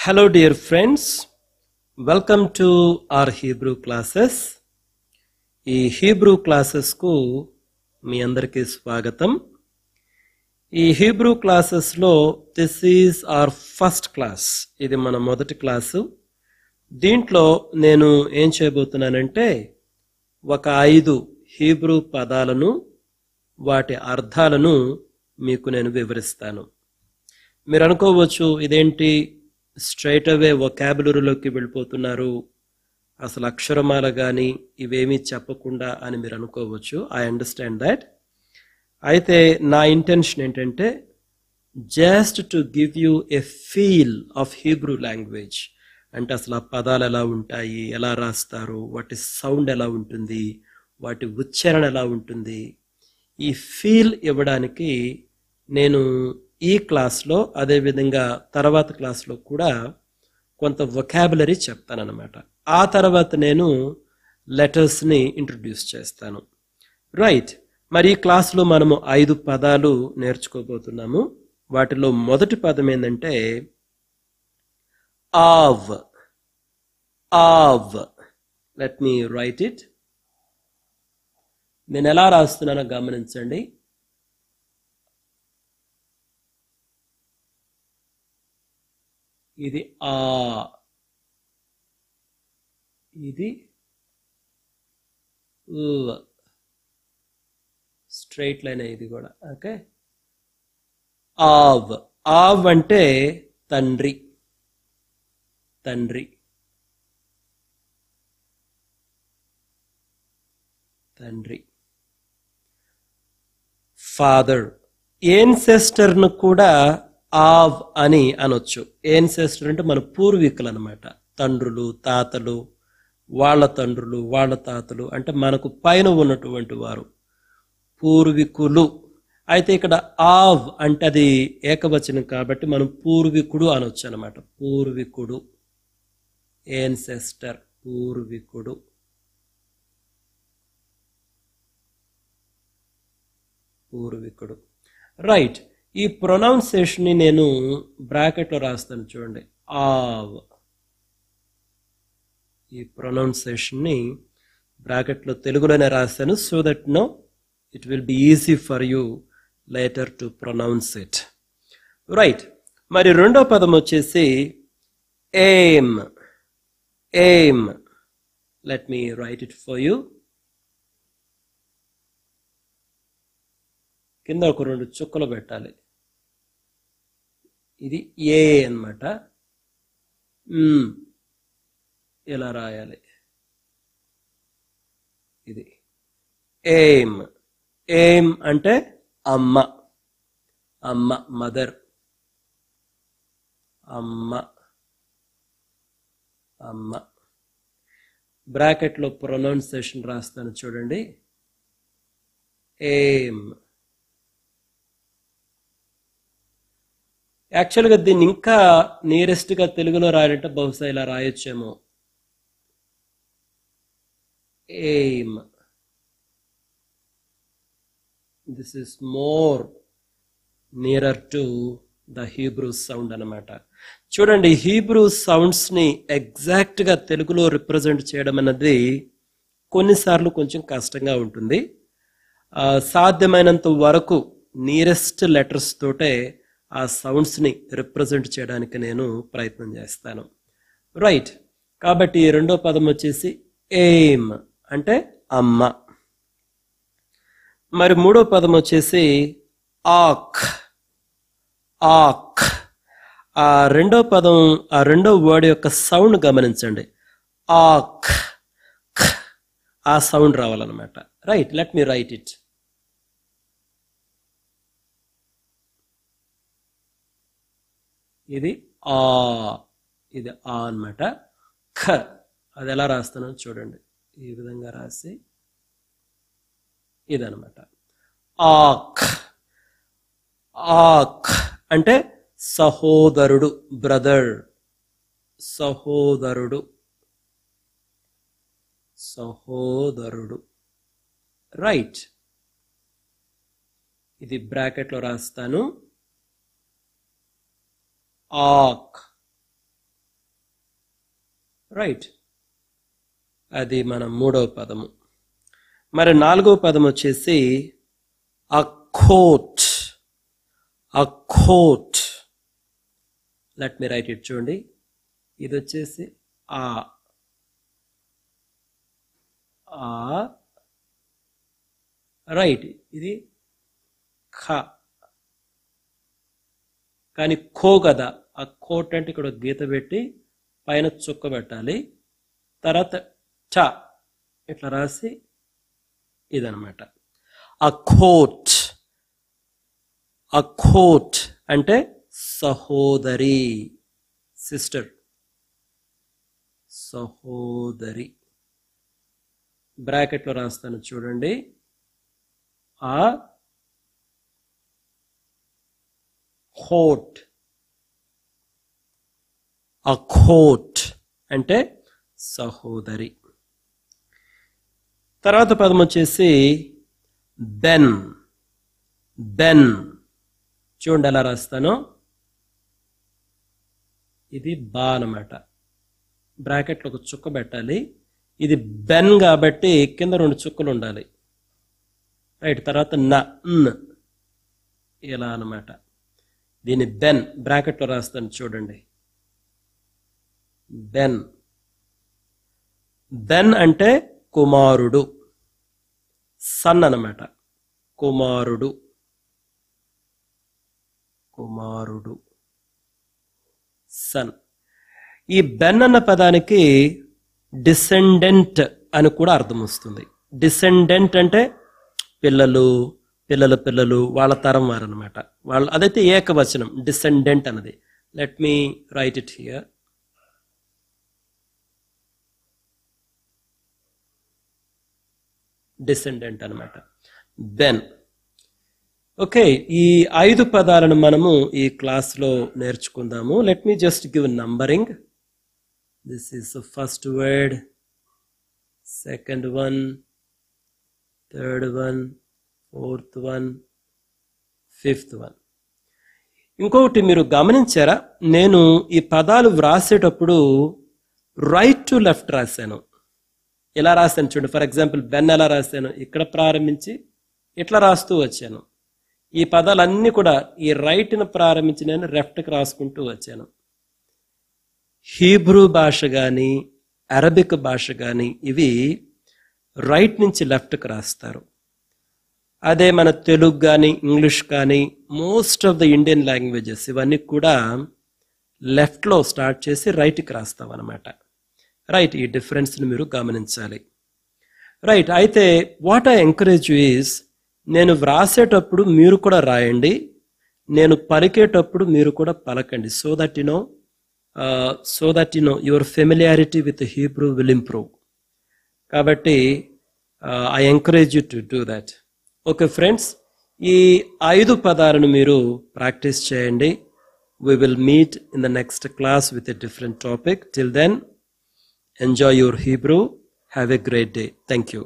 Hello dear friends, welcome to our Hebrew classes. ఈ Hebrew classes కు మీ అందరికీ స్వాగతం. ఈ హీబ్రూ క్లాసెస్ లో this is our first class. ఇది మన మొదటి క్లాసు. దీంట్లో నేను ఏం చేయబోతున్నానంటే ఒక 5 హీబ్రూ పదాలను వాటి అర్థాలను మీకు నేను వివరిస్తాను. మీరు అనుకోవచ్చు ఇదేంటి స్ట్రైట్ అవే వొకాబులరీలోకి వెళ్ళిపోతున్నారు, అసలు అక్షరమాల కానీ ఇవేమీ చెప్పకుండా అని మీరు అనుకోవచ్చు. I understand that. అయితే నా ఇంటెన్షన్ ఏంటంటే just to give you a feel of Hebrew language. అంటే అసలు ఆ పదాలు ఎలా ఉంటాయి, ఎలా రాస్తారు, వాటి సౌండ్ ఎలా ఉంటుంది, వాటి ఉచ్చారణ ఎలా ఉంటుంది, ఈ ఫీల్ ఇవ్వడానికి నేను ఈ క్లాస్లో అదేవిధంగా తర్వాత క్లాస్లో కూడా కొంత వొకాబులరీ చెప్తానన్నమాట. ఆ తర్వాత నేను లెటర్స్ని ఇంట్రడ్యూస్ చేస్తాను. రైట్, మరి ఈ క్లాస్లో మనము 5 పదాలు నేర్చుకోబోతున్నాము. వాటిలో మొదటి పదం ఏంటంటే ఆవ్. ఆవ్. Let me write it. నేను ఎలా రాస్తున్నానో గమనించండి. ఇది ఆ, ఇది స్ట్రైట్ లైన్, ఇది కూడా ఓకే. ఆవ్. ఆవ్ అంటే తండ్రి. తండ్రి. తండ్రి. ఫాదర్. ఏన్సెస్టర్ను కూడా ఆవ్ అని అనొచ్చు. ఏన్సెస్టర్ అంటే మన పూర్వీకులు అనమాట. తండ్రులు, తాతలు, వాళ్ళ తండ్రులు, వాళ్ళ తాతలు అంటే మనకు పైన ఉన్నటువంటి వారు పూర్వీకులు. అయితే ఇక్కడ ఆవ్ అంటే అది ఏకవచనం కాబట్టి మనం పూర్వీకుడు అనొచ్చు అనమాట. పూర్వీకుడు, ఏన్సెస్టర్, పూర్వీకుడు. పూర్వీకుడు. రైట్. ఈ ప్రొనౌన్సియేషన్ ని నేను బ్రాకెట్లో రాస్తాను చూడండి. ఆవ్. ఈ ప్రొనౌన్సియేషన్ ని బ్రాకెట్లో తెలుగులోనే రాస్తాను, so that no it will be easy for you later to pronounce it. Right. మరి రెండో పదం వచ్చేసి aim. Aim. Let me write it for you. కింద ఒక 2 చుక్కలు పెట్టాలి. ఇది ఏ అన్నమాట. ఇలా రాయాలి. ఇది ఎయిమ్. ఎయిమ్ అంటే అమ్మ. అమ్మ, మదర్. అమ్మ. అమ్మ. బ్రాకెట్లో ప్రొనౌన్సియేషన్ రాస్తాను చూడండి. ఎయిమ్. యాక్చువల్గా దీన్ని ఇంకా నియరెస్ట్గా తెలుగులో రాయాలంటే బహుశా ఇలా రాయొచ్చేమో. Aim. This is more nearer to the Hebrew sound అన్నమాట. చూడండి, హీబ్రూ సౌండ్స్ ని ఎగ్జాక్ట్ గా తెలుగులో రిప్రజెంట్ చేయడం అన్నది కొన్నిసార్లు కొంచెం కష్టంగా ఉంటుంది. సాధ్యమైనంత వరకు నియరెస్ట్ లెటర్స్ తోటే ఆ సౌండ్స్ ని రిప్రజెంట్ చేయడానికి నేను ప్రయత్నం చేస్తాను. రైట్. కాబట్టి రెండో పదం వచ్చేసి ఎయిమ్ అంటే అమ్మ. మరి మూడో పదం వచ్చేసి ఆక్. ఆక్. ఆ రెండో పదం, ఆ రెండో వర్డ్ యొక్క సౌండ్ గమనించండి. ఆక్. ఆ సౌండ్ రావాలన్నమాట. Right. Let me write it. ఇది ఆ. ఇది ఆ అన్నమాట. ఖ. అది ఎలా రాస్తానో చూడండి. ఈ విధంగా రాసి ఇదనమాట. ఆక్. ఆక్ అంటే సహోదరుడు, బ్రదర్. సహోదరుడు. సహోదరుడు. రైట్. ఇది బ్రాకెట్లో రాస్తాను. ఆక్. రైట్, అది మన మూడవ పదము. మరి నాలుగవ పదం వచ్చేసి a coat. a coat. Let me write it. చూడండి, ఇది వచ్చేసి ఆ రైట్, ఇది ఖ, కానీ ఖో కదా. ఆ కోట్ అంటే ఇక్కడ గీత పెట్టి పైన చుక్క పెట్టాలి, తర్వాత చ ఇట్లా రాసి ఇదనమాట a coat. a coat అంటే సహోదరి, సిస్టర్, సహోదరి. బ్రాకెట్లో రాస్తాను చూడండి. ఆ కోట్, a coat అంటే సహోదరి. తర్వాత పదం వచ్చేసి బెన్. బెన్ చూడండి ఎలా రాస్తాను. ఇది బా అన్నమాట, బ్రాకెట్లో ఒక చుక్క పెట్టాలి. ఇది బెన్ కాబట్టి కింద 2 చుక్కలు ఉండాలి. రైట్, తర్వాత న ఇలా అన్నమాట. దీన్ని బెన్ బ్రాకెట్లో రాస్తాను చూడండి. బెన్. బెన్ అంటే కుమారుడు, సన్ అన్నమాట. కుమారుడు, కుమారుడు, సన్. ఈ బెన్ అన్న పదానికి డిసెండెంట్ అని కూడా అర్థం వస్తుంది. డిసెండెంట్ అంటే పిల్లలు, పిల్లల పిల్లలు, వాళ్ళ తరం వారు అనమాట. వాళ్ళు, అదైతే ఏకవచనం డిసెండెంట్ అన్నది. Let me write it here. Descendant అనమాట, బెన్. ఓకే, ఈ 5 పదాలను మనము ఈ క్లాస్లో నేర్చుకుందాము. Let me just give numbering. This is the first word, second one, third one, fourth one, fifth one. ఇంకొకటి మీరు గమనించారా, నేను ఈ పదాలు వ్రాసేటప్పుడు రైట్ టు లెఫ్ట్ రాశాను. ఇలా రాశాను చూడండి. ఫర్ ఎగ్జాంపుల్ బెన్ ఎలా రాశాను, ఇక్కడ ప్రారంభించి ఇట్లా రాస్తూ వచ్చాను. ఈ పదాలన్నీ కూడా ఈ రైట్ను ప్రారంభించి నేను లెఫ్ట్కి రాసుకుంటూ వచ్చాను. హీబ్రూ భాష కానీ అరబిక్ భాష కానీ ఇవి రైట్ నుంచి లెఫ్ట్కి రాస్తారు. అదే మన తెలుగు కానీ ఇంగ్లీష్ కానీ most of the Indian languages ఇవన్నీ కూడా లెఫ్ట్లో స్టార్ట్ చేసి రైట్కి రాస్తాం అన్నమాట. రైట్, ఈ డిఫరెన్స్ని మీరు గమనించాలి. రైట్, అయితే what I encourage you is, నేను వ్రాసేటప్పుడు మీరు కూడా రాయండి, నేను పలికేటప్పుడు మీరు కూడా పలకండి. So that you know your familiarity with Hebrew will improve. కాబట్టి I encourage you to do that. Okay friends, ఈ 5 పదాలను మీరు ప్రాక్టీస్ చేయండి. We will meet in the next class with a different topic. Till then, enjoy your Hebrew. Have a great day. Thank you.